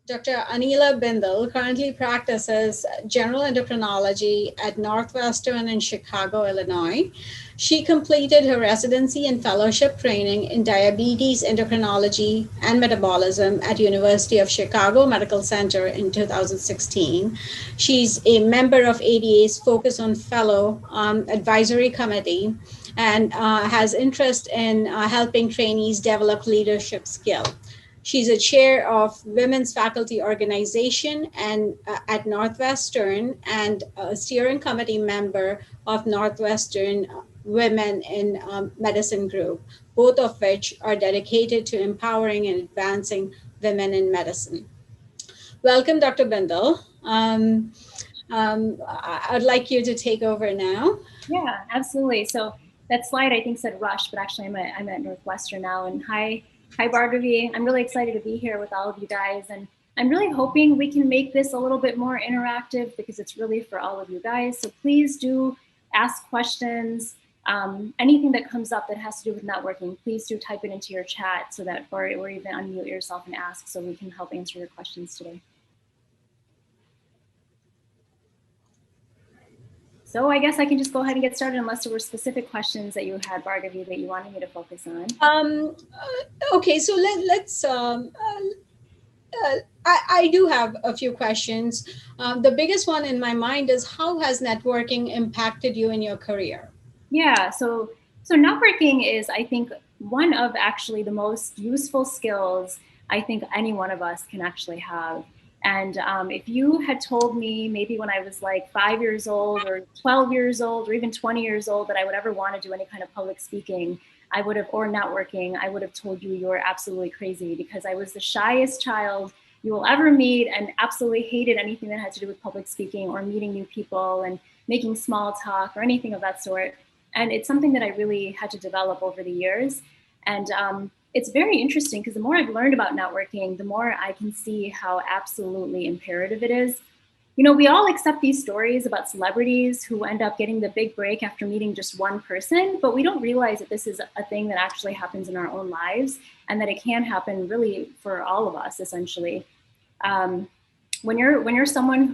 Dr. Anila Bindal currently practices general endocrinology at Northwestern in Chicago, Illinois. She completed her residency and fellowship training in diabetes endocrinology and metabolism at University of Chicago Medical Center in 2016. She's a member of ADA's Focus on Fellow Advisory Committee and has interest in helping trainees develop leadership skill. She's a chair of Women's Faculty Organization and at Northwestern and a steering committee member of Northwestern Women in Medicine Group, both of which are dedicated to empowering and advancing women in medicine. Welcome, Dr. Bindal. I'd like you to take over now. Yeah, absolutely. So that slide I think said Rush, but actually I'm at Northwestern now. And hi Bhargavi. I'm really excited to be here with all of you guys. And I'm really hoping we can make this a little bit more interactive because it's really for all of you guys. So please do ask questions. Anything that comes up that has to do with networking, please do type it into your chat so that, or even unmute yourself and ask so we can help answer your questions today. So I guess I can just go ahead and get started unless there were specific questions that you had, Bhargavi, that you wanted me to focus on. Okay, so let's I do have a few questions. The biggest one in my mind is how has networking impacted you in your career? Yeah, so networking is, I think, one of actually the most useful skills I think any one of us can actually have. And if you had told me maybe when I was like 5 years old or 12 years old or even 20 years old that I would ever want to do any kind of public speaking, I would have, or networking, I would have told you you were absolutely crazy because I was the shyest child you will ever meet and absolutely hated anything that had to do with public speaking or meeting new people and making small talk or anything of that sort. And it's something that I really had to develop over the years. And it's very interesting because the more I've learned about networking, the more I can see how absolutely imperative it is. You know, we all accept these stories about celebrities who end up getting the big break after meeting just one person, but we don't realize that this is a thing that actually happens in our own lives and that it can happen really for all of us, essentially. When you're someone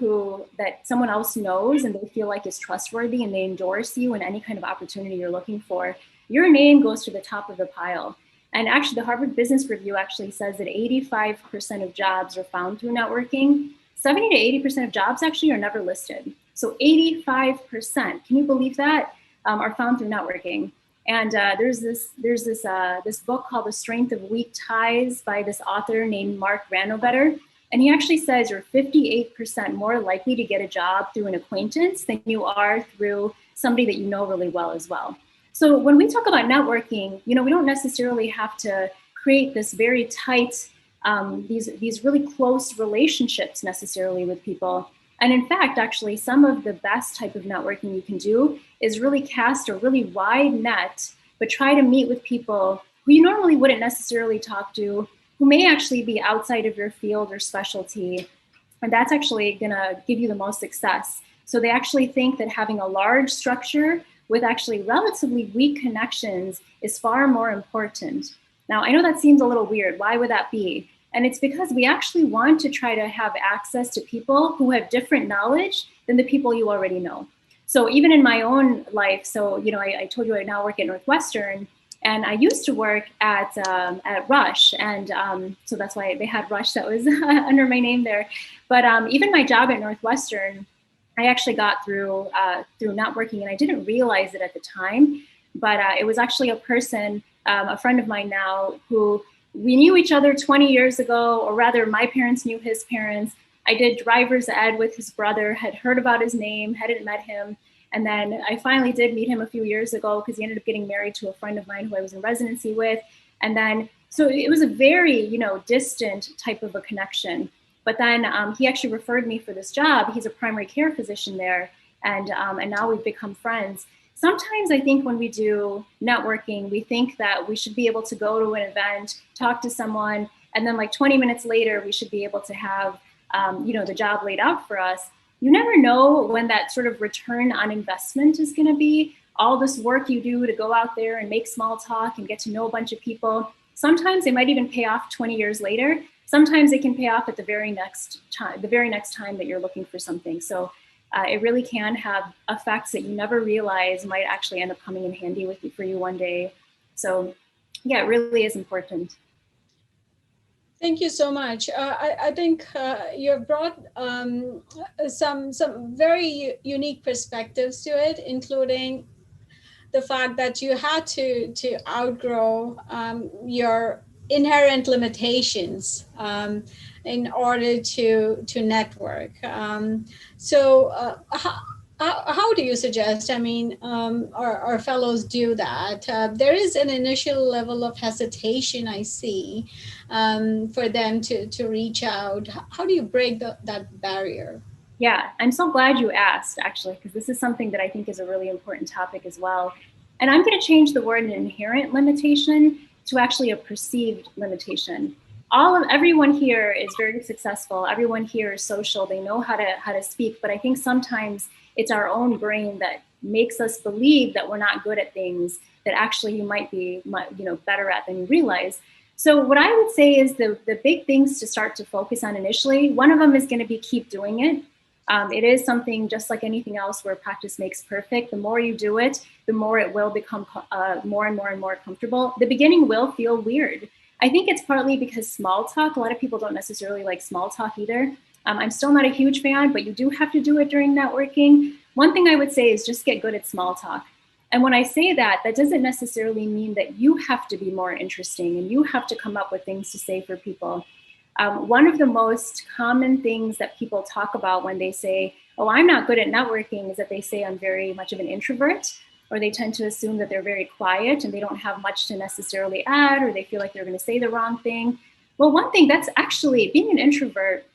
that someone else knows and they feel like is trustworthy and they endorse you in any kind of opportunity you're looking for, your name goes to the top of the pile. And actually, the Harvard Business Review actually says that 85% of jobs are found through networking. 70 to 80% of jobs actually are never listed. So 85%, can you believe that, are found through networking. And there's this book called The Strength of Weak Ties by this author named Mark Granovetter. And he actually says you're 58% more likely to get a job through an acquaintance than you are through somebody that you know really well as well. So when we talk about networking, you know, we don't necessarily have to create this very tight, these really close relationships necessarily with people. And in fact, actually, some of the best type of networking you can do is really cast a really wide net, but try to meet with people who you normally wouldn't necessarily talk to, who may actually be outside of your field or specialty. And that's actually gonna give you the most success. So they actually think that having a large structure with actually relatively weak connections is far more important. Now, I know that seems a little weird. Why would that be? And it's because we actually want to try to have access to people who have different knowledge than the people you already know. So even in my own life, so, you know, I told you I now work at Northwestern, and I used to work at Rush, and so that's why they had Rush that was under my name there. But even my job at Northwestern, I actually got through networking, and I didn't realize it at the time, but it was actually a person, a friend of mine now, who we knew each other 20 years ago, or rather my parents knew his parents. I did driver's ed with his brother, had heard about his name, hadn't met him. And then I finally did meet him a few years ago because he ended up getting married to a friend of mine who I was in residency with. And then, so it was a very, you know, distant type of a connection. But then he actually referred me for this job. He's a primary care physician there. And now we've become friends. Sometimes I think when we do networking, we think that we should be able to go to an event, talk to someone, and then like 20 minutes later, we should be able to have, you know, the job laid out for us. You never know when that sort of return on investment is going to be. All this work you do to go out there and make small talk and get to know a bunch of people. Sometimes they might even pay off 20 years later. sometimes it can pay off at the very next time that you're looking for something. So it really can have effects that you never realize might actually end up coming in handy for you one day. So yeah, it really is important. Thank you so much. I think you've brought some very unique perspectives to it, including the fact that you had to outgrow your inherent limitations in order to network. How do you suggest? I mean, our fellows do that. There is an initial level of hesitation I see for them to reach out. How do you break that barrier? Yeah, I'm so glad you asked, actually, because this is something that I think is a really important topic as well. And I'm going to change the word inherent limitation to actually a perceived limitation. Everyone here is very successful. Everyone here is social. They know how to speak. But I think sometimes it's our own brain that makes us believe that we're not good at things that actually you might be better at than you realize. So what I would say is the big things to start to focus on initially, one of them is going to be keep doing it. It is something just like anything else where practice makes perfect. The more you do it, the more it will become more and more comfortable. The beginning will feel weird. I think it's partly because small talk, a lot of people don't necessarily like small talk either. I'm still not a huge fan, but you do have to do it during networking. One thing I would say is just get good at small talk. And when I say that, that doesn't necessarily mean that you have to be more interesting and you have to come up with things to say for people. One of the most common things that people talk about when they say, oh, I'm not good at networking, is that they say I'm very much of an introvert, or they tend to assume that they're very quiet and they don't have much to necessarily add, or they feel like they're going to say the wrong thing. Well, one thing that's actually, being an introvert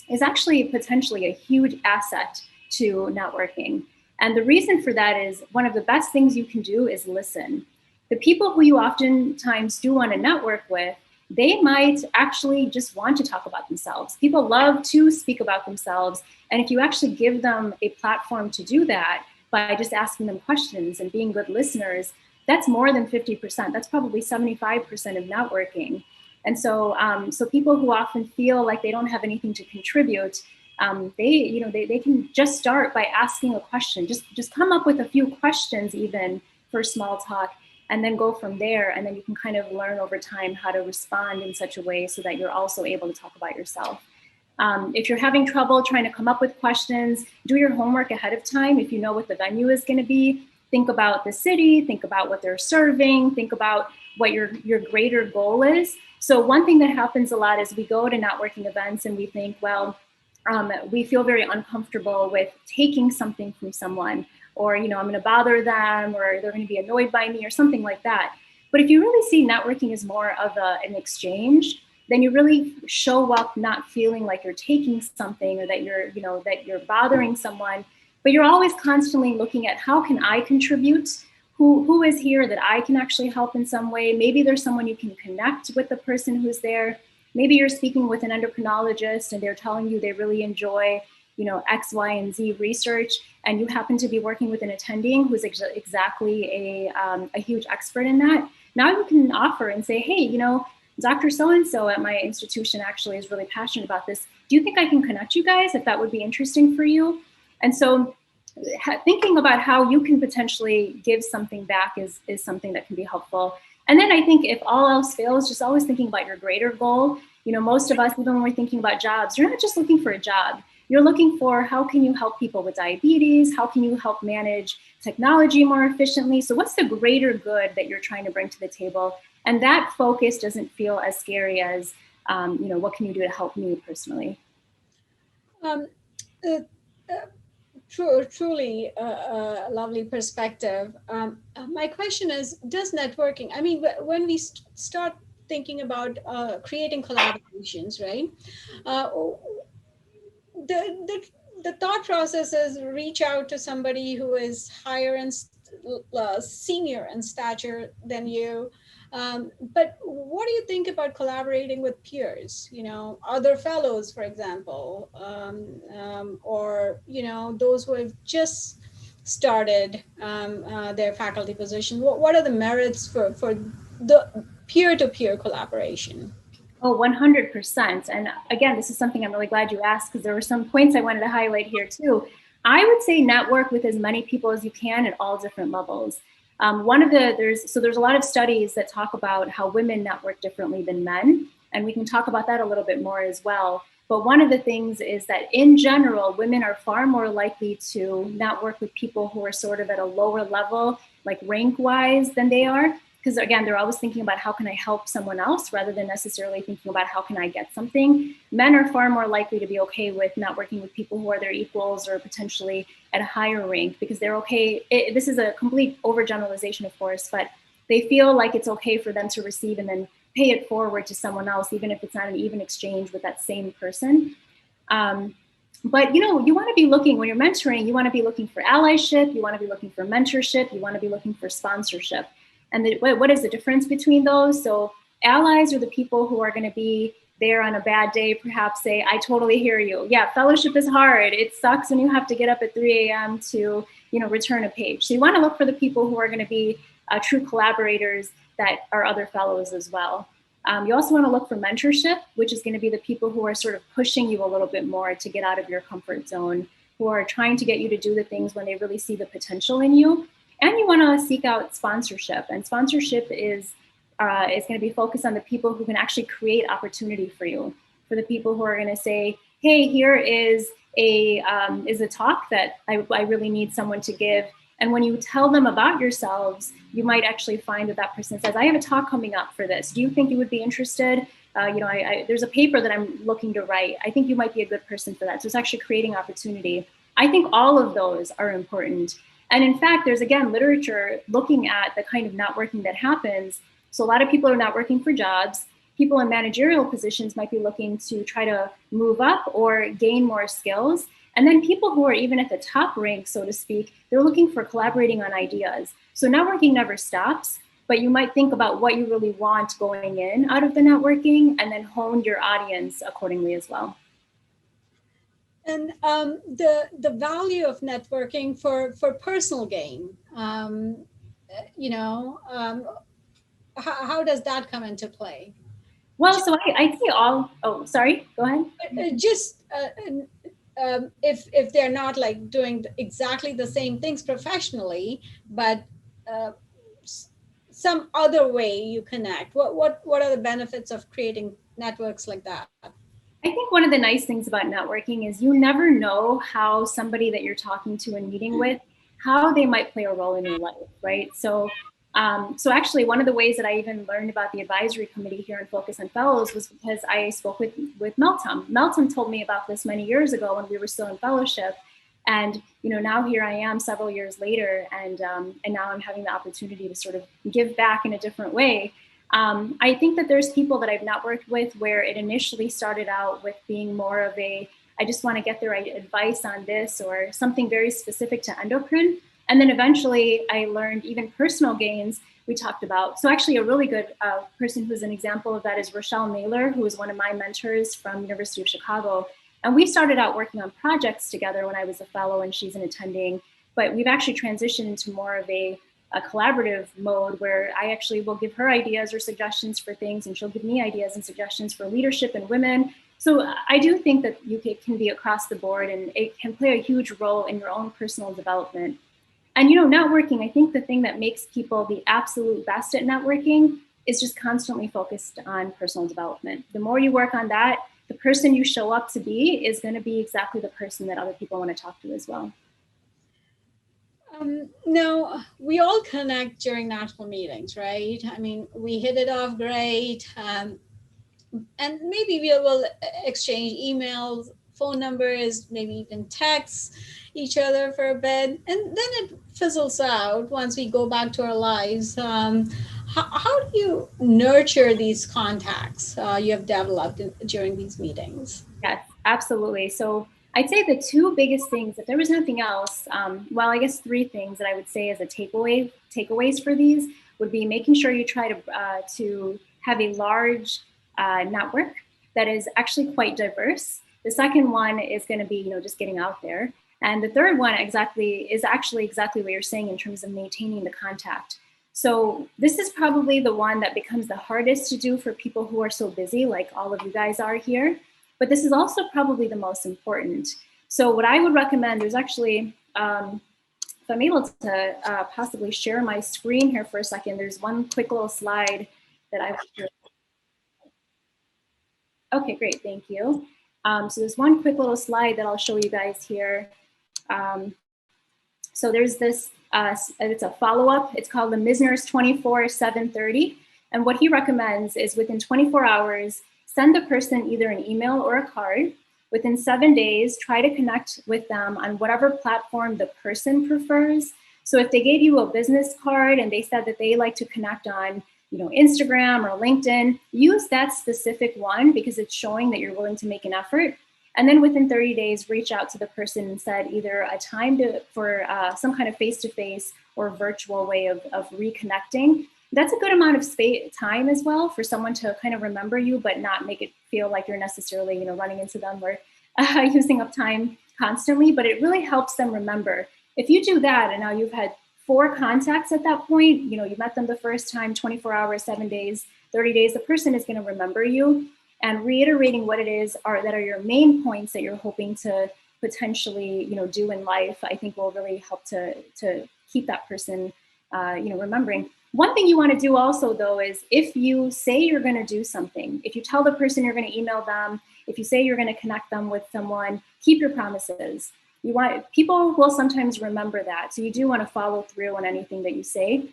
is actually potentially a huge asset to networking. And the reason for that is one of the best things you can do is listen. The people who you oftentimes do want to network with, they might actually just want to talk about themselves. People love to speak about themselves. And if you actually give them a platform to do that by just asking them questions and being good listeners, that's more than 50%. That's probably 75% of networking. And so, so people who often feel like they don't have anything to contribute, they can just start by asking a question. Just come up with a few questions even for small talk, and then go from there. And then you can kind of learn over time how to respond in such a way so that you're also able to talk about yourself. If you're having trouble trying to come up with questions, do your homework ahead of time. If you know what the venue is going to be, think about the city, think about what they're serving, think about what your greater goal is. So one thing that happens a lot is we go to networking events and we think, well, we feel very uncomfortable with taking something from someone, or, I'm going to bother them, or they're going to be annoyed by me, or something like that. But if you really see networking as more of an exchange, then you really show up not feeling like you're taking something, or that you're bothering someone, but you're always constantly looking at how can I contribute? Who is here that I can actually help in some way? Maybe there's someone you can connect with the person who's there. Maybe you're speaking with an endocrinologist and they're telling you they really enjoy, X, Y, and Z research, and you happen to be working with an attending who's exactly a huge expert in that. Now you can offer and say, hey, Dr. So-and-so at my institution actually is really passionate about this. Do you think I can connect you guys if that would be interesting for you? And so thinking about how you can potentially give something back is something that can be helpful. And then I think if all else fails, just always thinking about your greater goal. Most of us, even when we're thinking about jobs, you're not just looking for a job. You're looking for how can you help people with diabetes? How can you help manage technology more efficiently? So what's the greater good that you're trying to bring to the table? And that focus doesn't feel as scary as, what can you do to help me personally? Truly a lovely perspective. My question is, does networking, I mean, when we start thinking about creating collaborations, right? The thought process is reach out to somebody who is higher and senior in stature than you. But what do you think about collaborating with peers, other fellows, for example, or, those who have just started their faculty position? What are the merits for the peer-to-peer collaboration? Oh, 100%. And again, this is something I'm really glad you asked, because there were some points I wanted to highlight here too. I would say network with as many people as you can at all different levels. There's a lot of studies that talk about how women network differently than men, and we can talk about that a little bit more as well. But one of the things is that in general, women are far more likely to network with people who are sort of at a lower level, like rank wise, than they are. Because again, they're always thinking about how can I help someone else rather than necessarily thinking about how can I get something. Men are far more likely to be okay with networking with people who are their equals or potentially at a higher rank, because they're okay. This is a complete overgeneralization, of course, but they feel like it's okay for them to receive and then pay it forward to someone else, even if it's not an even exchange with that same person. But you want to be looking, when you're mentoring, you want to be looking for allyship, you want to be looking for mentorship, you want to be looking for sponsorship. And what is the difference between those? So allies are the people who are going to be there on a bad day, perhaps say, I totally hear you. Yeah, fellowship is hard. It sucks when you have to get up at 3 a.m. to, return a page. So you want to look for the people who are going to be true collaborators that are other fellows as well. You also want to look for mentorship, which is going to be the people who are sort of pushing you a little bit more to get out of your comfort zone, who are trying to get you to do the things when they really see the potential in you. And you want to seek out sponsorship. And sponsorship is going to be focused on the people who can actually create opportunity for you, for the people who are going to say, hey, here is a talk that I really need someone to give. And when you tell them about yourselves, you might actually find that person says, I have a talk coming up for this. Do you think you would be interested? There's a paper that I'm looking to write. I think you might be a good person for that. So it's actually creating opportunity. I think all of those are important. And in fact, there's, again, literature looking at the kind of networking that happens. So a lot of people are networking for jobs. People in managerial positions might be looking to try to move up or gain more skills. And then people who are even at the top rank, so to speak, they're looking for collaborating on ideas. So networking never stops, but you might think about what you really want going in out of the networking and then hone your audience accordingly as well. And the value of networking for personal gain, how does that come into play? Well, so I'd say sorry, go ahead. If they're not like doing exactly the same things professionally, but some other way you connect, what are the benefits of creating networks like that? I think one of the nice things about networking is you never know how somebody that you're talking to and meeting with, how they might play a role in your life, right? So actually, one of the ways that I even learned about the advisory committee here in Focus on Fellows was because I spoke with Meltem. Meltem told me about this many years ago when we were still in fellowship. And now here I am several years later, and now I'm having the opportunity to sort of give back in a different way. I think that there's people that I've networked with where it initially started out with being more of I just want to get their advice on this or something very specific to endocrine. And then eventually I learned even personal gains we talked about. So actually a really good person who's an example of that is Rochelle Naylor, who was one of my mentors from University of Chicago. And we started out working on projects together when I was a fellow and she's an attending, but we've actually transitioned into more of a collaborative mode where I actually will give her ideas or suggestions for things and she'll give me ideas and suggestions for leadership and women. So I do think that can be across the board and it can play a huge role in your own personal development. And networking, I think the thing that makes people the absolute best at networking is just constantly focused on personal development. The more you work on that, the person you show up to be is going to be exactly the person that other people want to talk to as well. Now, we all connect during national meetings, right? I mean, we hit it off great. And maybe we will exchange emails, phone numbers, maybe even text each other for a bit. And then it fizzles out once we go back to our lives. How do you nurture these contacts you have developed during these meetings? Yes, absolutely. So I'd say the two biggest things, if there was nothing else, I guess three things that I would say as a takeaways for these would be making sure you try to have a large network that is actually quite diverse. The second one is going to be, just getting out there. And the third one is actually exactly what you're saying in terms of maintaining the contact. So this is probably the one that becomes the hardest to do for people who are so busy, like all of you guys are here. But this is also probably the most important. So what I would recommend, there's actually, if I'm able to possibly share my screen here for a second, there's one quick little slide that I would. Okay, great, thank you. So there's one quick little slide that I'll show you guys here. So there's this, it's a follow-up. It's called the Misner's 24/7/30. And what he recommends is within 24 hours, send the person either an email or a card. Within 7 days, try to connect with them on whatever platform the person prefers. So if they gave you a business card and they said that they like to connect on, Instagram or LinkedIn, use that specific one because it's showing that you're willing to make an effort. And then within 30 days, reach out to the person and said either a time for some kind of face-to-face or virtual way of reconnecting. That's a good amount of time as well for someone to kind of remember you, but not make it feel like you're necessarily, running into them or using up time constantly, but it really helps them remember. If you do that and now you've had 4 contacts at that point, you met them the first time, 24 hours, 7 days, 30 days, the person is going to remember you. And reiterating what it is that are your main points that you're hoping to potentially, do in life, I think will really help to keep that person, remembering. One thing you want to do also, though, is if you say you're going to do something, if you tell the person you're going to email them, if you say you're going to connect them with someone, keep your promises. People will sometimes remember that. So you do want to follow through on anything that you say.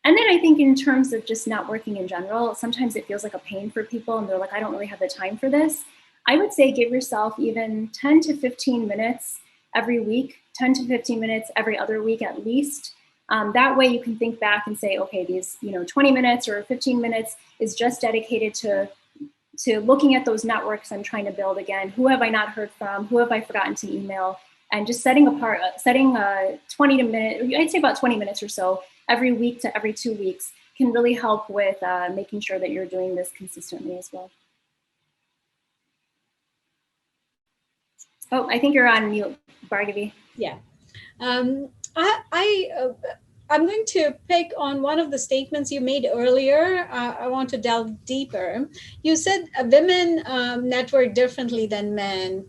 And then I think in terms of just networking in general, sometimes it feels like a pain for people and they're like, I don't really have the time for this. I would say give yourself even 10 to 15 minutes every week, 10 to 15 minutes every other week at least. That way you can think back and say, okay, these 20 minutes or 15 minutes is just dedicated to looking at those networks I'm trying to build again. Who have I not heard from? Who have I forgotten to email? And just setting 20 minutes, I'd say about 20 minutes or so, every week to every 2 weeks can really help with making sure that you're doing this consistently as well. Oh, I think you're on mute, Bhargavi. Yeah. I'm going to pick on one of the statements you made earlier. I want to delve deeper. You said women network differently than men.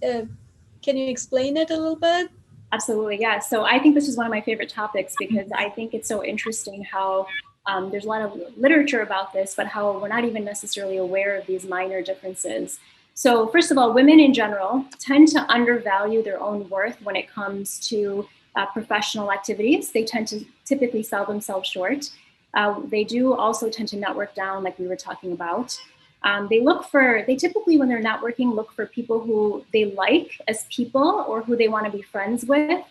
Can you explain it a little bit? Absolutely, yeah. So I think this is one of my favorite topics because I think it's so interesting how there's a lot of literature about this, but how we're not even necessarily aware of these minor differences. So first of all, women in general tend to undervalue their own worth when it comes to professional activities. They tend to typically sell themselves short. They do also tend to network down, like we were talking about. They typically, when they're networking, look for people who they like as people or who they want to be friends with.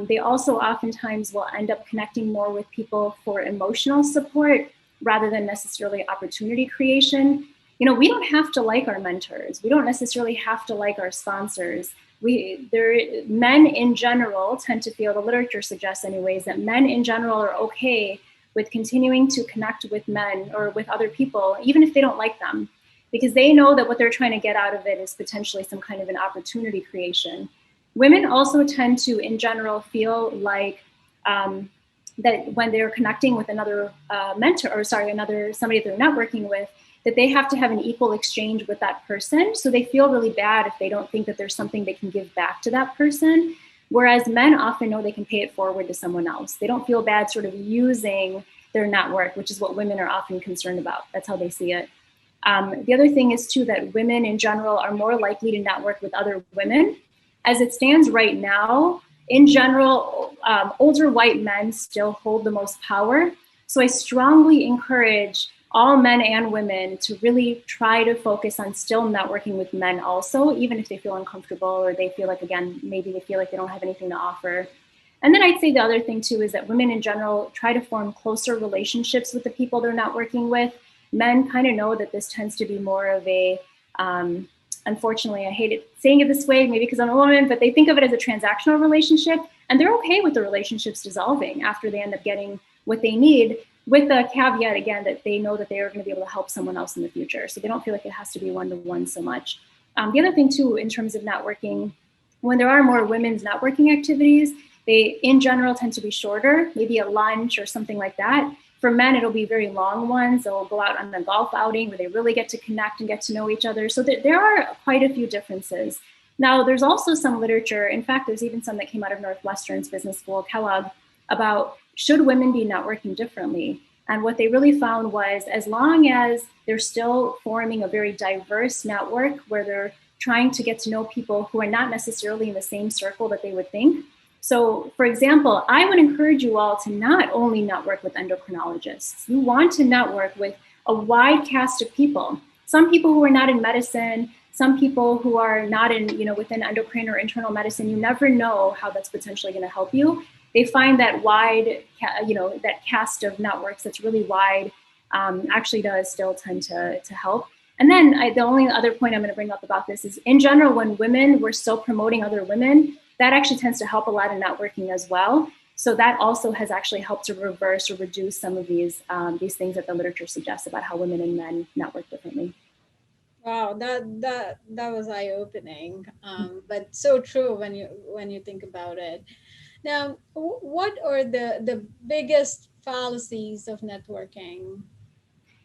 They also oftentimes will end up connecting more with people for emotional support rather than necessarily opportunity creation. We don't have to like our mentors. We don't necessarily have to like our sponsors. Men in general tend to feel, the literature suggests anyways, that men in general are okay with continuing to connect with men or with other people, even if they don't like them, because they know that what they're trying to get out of it is potentially some kind of an opportunity creation. Women also tend to, in general, feel like that when they're connecting with another somebody that they're networking with, that they have to have an equal exchange with that person. So they feel really bad if they don't think that there's something they can give back to that person. Whereas men often know they can pay it forward to someone else. They don't feel bad sort of using their network, which is what women are often concerned about. That's how they see it. The other thing is too that women in general are more likely to network with other women. As it stands right now, in general, older white men still hold the most power. So I strongly encourage all men and women to really try to focus on still networking with men also, even if they feel uncomfortable or they feel like, again, maybe they feel like they don't have anything to offer. And then I'd say the other thing too is that women in general try to form closer relationships with the people they're networking with. Men kind of know that this tends to be more of a, unfortunately, I hate saying it this way, maybe because I'm a woman, but they think of it as a transactional relationship, and they're okay with the relationships dissolving after they end up getting what they need, with the caveat, again, that they know that they are going to be able to help someone else in the future. So they don't feel like it has to be one-to-one so much. The other thing too, in terms of networking, when there are more women's networking activities, they in general tend to be shorter, maybe a lunch or something like that. For men, it'll be very long ones. They'll go out on a golf outing where they really get to connect and get to know each other. So there are quite a few differences. Now, there's also some literature. In fact, there's even some that came out of Northwestern's business school, Kellogg, about should women be networking differently? And what they really found was as long as they're still forming a very diverse network where they're trying to get to know people who are not necessarily in the same circle that they would think. So, for example, I would encourage you all to not only network with endocrinologists. You want to network with a wide cast of people. Some people who are not in medicine, some people who are not in, within endocrine or internal medicine. You never know how that's potentially going to help you. They find that wide, that cast of networks that's really wide actually does still tend to help. And then the only other point I'm going to bring up about this is, in general, when women were still promoting other women, that actually tends to help a lot in networking as well. So that also has actually helped to reverse or reduce some of these things that the literature suggests about how women and men network differently. Wow, that was eye-opening, but so true when you think about it. Now, what are the biggest fallacies of networking?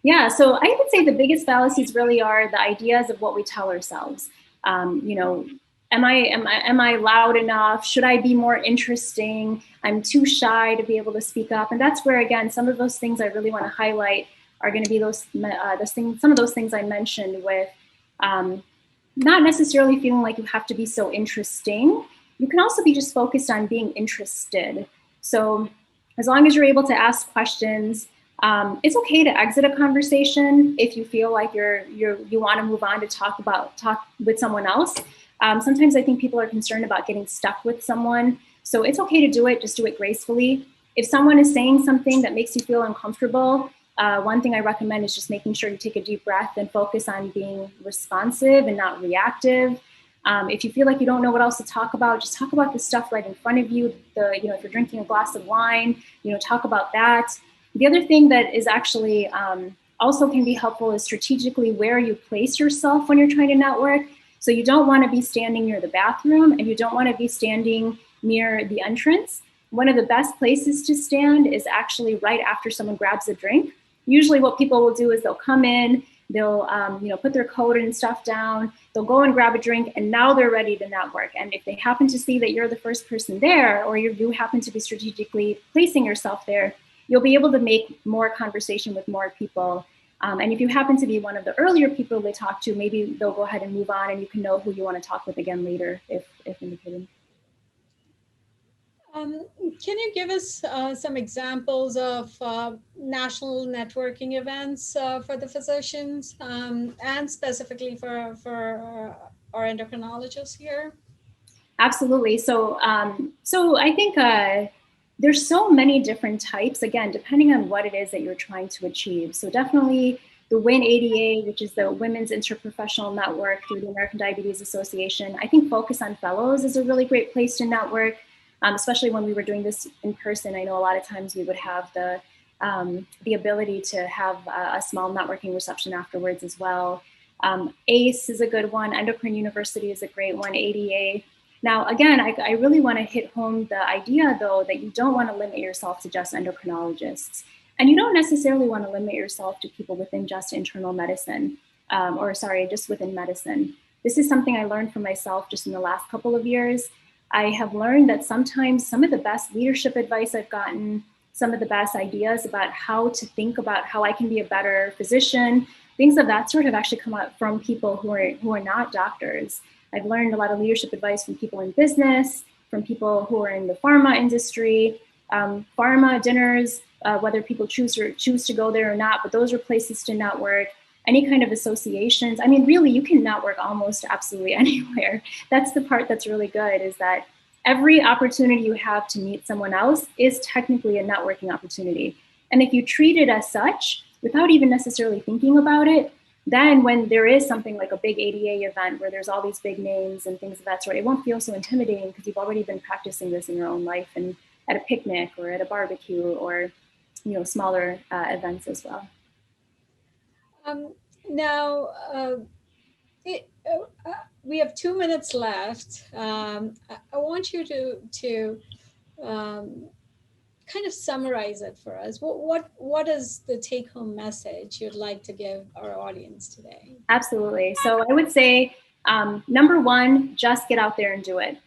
Yeah, so I would say the biggest fallacies really are the ideas of what we tell ourselves. Am I loud enough? Should I be more interesting? I'm too shy to be able to speak up. And that's where, again, some of those things I really want to highlight are going to be some of those things I mentioned with not necessarily feeling like you have to be so interesting. You can also be just focused on being interested. So as long as you're able to ask questions, it's okay to exit a conversation if you feel like you want to move on to talk with someone else. Sometimes I think people are concerned about getting stuck with someone. So it's okay to do it, just do it gracefully. If someone is saying something that makes you feel uncomfortable, one thing I recommend is just making sure you take a deep breath and focus on being responsive and not reactive. If you feel like you don't know what else to talk about, just talk about the stuff right in front of you. If you're drinking a glass of wine, talk about that. The other thing that is actually also can be helpful is strategically where you place yourself when you're trying to network. So you don't want to be standing near the bathroom and you don't want to be standing near the entrance. One of the best places to stand is actually right after someone grabs a drink. Usually what people will do is they'll come in, they'll put their coat and stuff down, they'll go and grab a drink, and now they're ready to network. And if they happen to see that you're the first person there, or you happen to be strategically placing yourself there, you'll be able to make more conversation with more people. And if you happen to be one of the earlier people they talk to, maybe they'll go ahead and move on and you can know who you want to talk with again later if indicated. Can you give us some examples of national networking events for the physicians and specifically for our endocrinologists here? Absolutely. So I think there's so many different types, again, depending on what it is that you're trying to achieve. So definitely the WIN-ADA, which is the Women's Interprofessional Network through the American Diabetes Association. I think Focus on Fellows is a really great place to network, especially when we were doing this in person. I know a lot of times we would have the ability to have a small networking reception afterwards as well. ACE is a good one. Endocrine University is a great one. ADA. Now, again, I really want to hit home the idea, though, that you don't want to limit yourself to just endocrinologists. And you don't necessarily want to limit yourself to people within just internal medicine, just within medicine. This is something I learned for myself just in the last couple of years. I have learned that sometimes some of the best leadership advice I've gotten, some of the best ideas about how to think about how I can be a better physician, things of that sort have actually come out from people who are not doctors. I've learned a lot of leadership advice from people in business, from people who are in the pharma industry, pharma dinners, whether people choose to go there or not, but those are places to network. Any kind of associations. I mean, really, you can network almost absolutely anywhere. That's the part that's really good, is that every opportunity you have to meet someone else is technically a networking opportunity. And if you treat it as such, without even necessarily thinking about it, then when there is something like a big ADA event where there's all these big names and things of that sort, it won't feel so intimidating because you've already been practicing this in your own life and at a picnic or at a barbecue or smaller events as well. Now, we have 2 minutes left. I want you to kind of summarize it for us. What is the take-home message you'd like to give our audience today? Absolutely. So I would say, number one, just get out there and do it.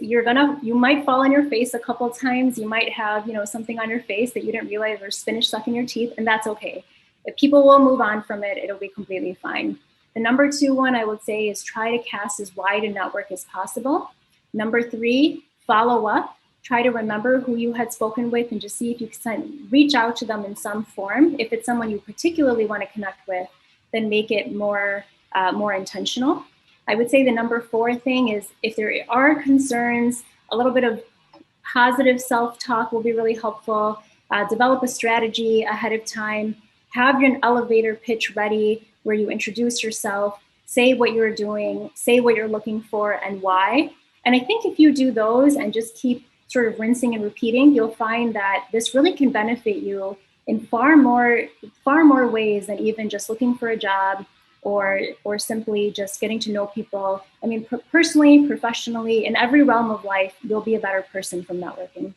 You might fall on your face a couple times. You might have, something on your face that you didn't realize, or spinach stuck in your teeth, and that's okay. If people will move on from it, it'll be completely fine. The number two one I would say is try to cast as wide a network as possible. Number three, follow up. Try to remember who you had spoken with and just see if you can reach out to them in some form. If it's someone you particularly want to connect with, then make it more intentional. I would say the number four thing is, if there are concerns, a little bit of positive self-talk will be really helpful. Develop a strategy ahead of time. Have your elevator pitch ready where you introduce yourself, say what you're doing, say what you're looking for and why. And I think if you do those and just keep sort of rinsing and repeating, you'll find that this really can benefit you in far more ways than even just looking for a job or simply just getting to know people. I mean, personally, professionally, in every realm of life, you'll be a better person from networking.